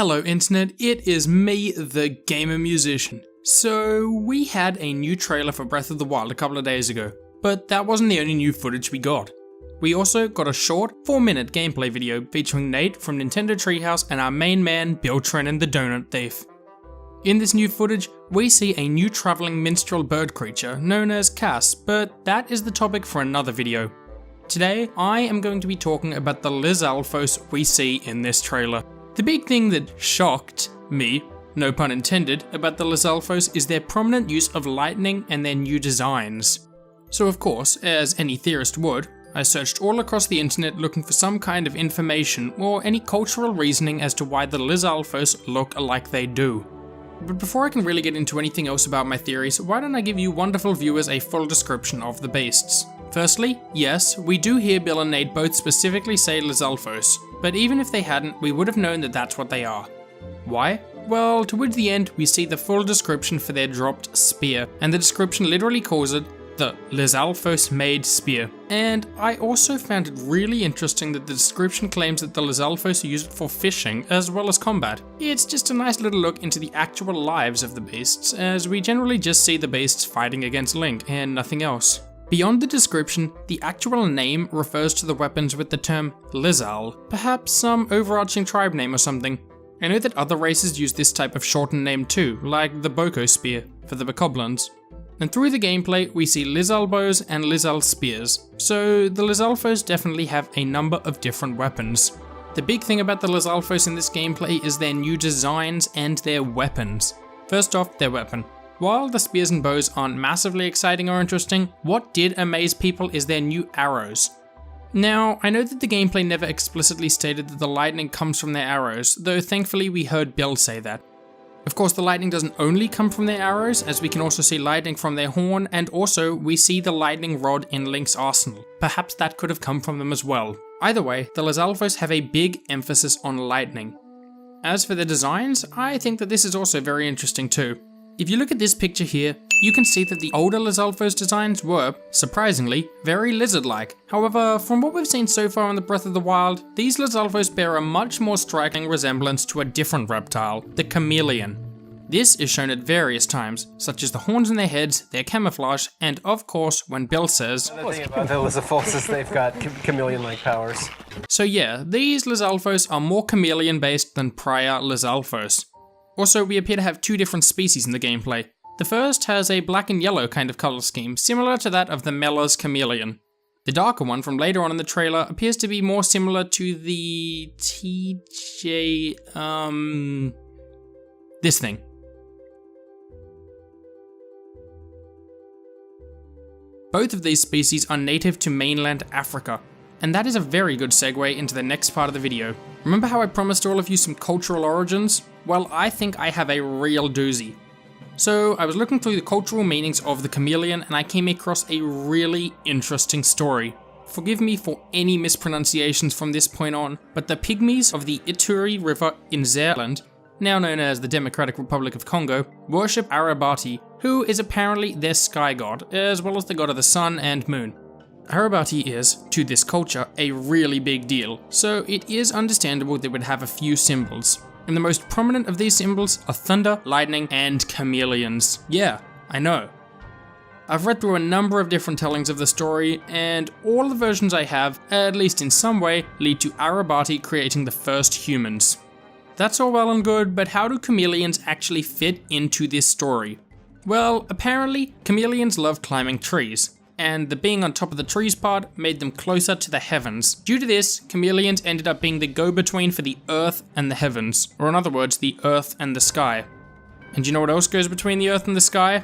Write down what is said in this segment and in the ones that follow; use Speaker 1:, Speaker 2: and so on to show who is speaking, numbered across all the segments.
Speaker 1: Hello internet, it is me, the gamer musician. So we had a new trailer for Breath of the Wild a couple of days ago, but that wasn't the only new footage we got. We also got a short 4-minute gameplay video featuring Nate from Nintendo Treehouse and our main man Bill Trennan the Donut Thief. In this new footage, we see a new travelling minstrel bird creature known as Cass, but that is the topic for another video. Today, I am going to be talking about the Lizalfos we see in this trailer. The big thing that shocked me, no pun intended, about the Lizalfos is their prominent use of lightning and their new designs. So of course, as any theorist would, I searched all across the internet looking for some kind of information or any cultural reasoning as to why the Lizalfos look like they do. But before I can really get into anything else about my theories, why don't I give you wonderful viewers a full description of the beasts. Firstly, yes, we do hear Bill and Nate both specifically say Lizalfos, but even if they hadn't, we would have known that that's what they are. Why? Well, towards the end, we see the full description for their dropped spear, and the description literally calls it the Lizalfos made spear. And I also found it really interesting that the description claims that the Lizalfos use it for fishing as well as combat. It's just a nice little look into the actual lives of the beasts, as we generally just see the beasts fighting against Link and nothing else. Beyond the description, the actual name refers to the weapons with the term Lizal, perhaps some overarching tribe name or something. I know that other races use this type of shortened name too, like the Boko spear for the Bokoblins. And through the gameplay, we see Lizal bows and Lizal spears, so the Lizalfos definitely have a number of different weapons. The big thing about the Lizalfos in this gameplay is their new designs and their weapons. First off, their weapon. While the spears and bows aren't massively exciting or interesting, what did amaze people is their new arrows. Now, I know that the gameplay never explicitly stated that the lightning comes from their arrows, though thankfully we heard Bill say that. Of course, the lightning doesn't only come from their arrows, as we can also see lightning from their horn, and also we see the lightning rod in Link's arsenal. Perhaps that could have come from them as well. Either way, the Lizalfos have a big emphasis on lightning. As for the designs, I think that this is also very interesting too. If you look at this picture here, you can see that the older Lizalfos designs were, surprisingly, very lizard-like. However, from what we've seen so far in the Breath of the Wild, these Lizalfos bear a much more striking resemblance to a different reptile, the chameleon. This is shown at various times, such as the horns in their heads, their camouflage, and of course, when Bill says,
Speaker 2: The thing about the Lizalfos is they've got chameleon-like powers.
Speaker 1: So yeah, these Lizalfos are more chameleon-based than prior Lizalfos. Also, we appear to have two different species in the gameplay. The first has a black and yellow kind of color scheme, similar to that of the Mella's chameleon. The darker one from later on in the trailer appears to be more similar to the this thing. Both of these species are native to mainland Africa, and that is a very good segue into the next part of the video. Remember how I promised all of you some cultural origins? Well, I think I have a real doozy. So I was looking through the cultural meanings of the chameleon and I came across a really interesting story. Forgive me for any mispronunciations from this point on, but the Pygmies of the Ituri River in Zealand, now known as the Democratic Republic of Congo, worship Arabati, who is apparently their sky god, as well as the god of the sun and moon. Arabati is, to this culture, a really big deal, so it is understandable they would have a few symbols. And the most prominent of these symbols are thunder, lightning, and chameleons. Yeah, I know. I've read through a number of different tellings of the story, and all the versions I have, at least in some way, lead to Arabati creating the first humans. That's all well and good, but how do chameleons actually fit into this story? Well, apparently, chameleons love climbing trees, and the being on top of the trees part made them closer to the heavens. Due to this, chameleons ended up being the go-between for the earth and the heavens, or in other words, the earth and the sky. And you know what else goes between the earth and the sky?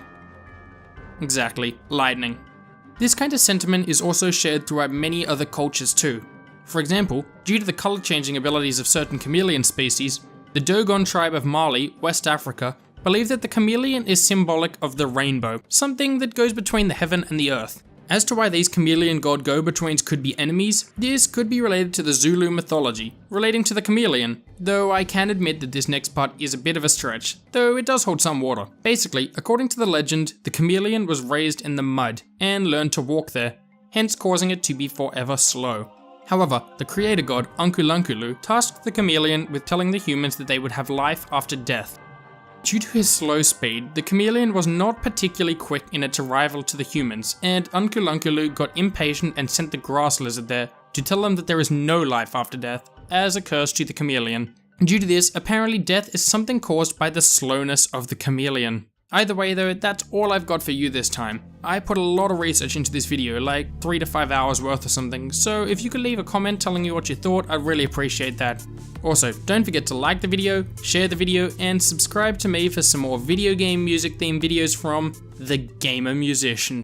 Speaker 1: Exactly, lightning. This kind of sentiment is also shared throughout many other cultures too. For example, due to the color-changing abilities of certain chameleon species, the Dogon tribe of Mali, West Africa, believe that the chameleon is symbolic of the rainbow, something that goes between the heaven and the earth. As to why these chameleon god go-betweens could be enemies, this could be related to the Zulu mythology, relating to the chameleon, though I can admit that this next part is a bit of a stretch, though it does hold some water. Basically, according to the legend, the chameleon was raised in the mud, and learned to walk there, hence causing it to be forever slow. However, the creator god Unkulunkulu tasked the chameleon with telling the humans that they would have life after death. Due to his slow speed, the chameleon was not particularly quick in its arrival to the humans, and Unkulunkulu got impatient and sent the grass lizard there to tell them that there is no life after death, as a curse to the chameleon. Due to this, apparently death is something caused by the slowness of the chameleon. Either way though, that's all I've got for you this time. I put a lot of research into this video, like 3 to 5 hours worth or something, so if you could leave a comment telling me what you thought, I'd really appreciate that. Also, don't forget to like the video, share the video, and subscribe to me for some more video game music themed videos from The Gamer Musician.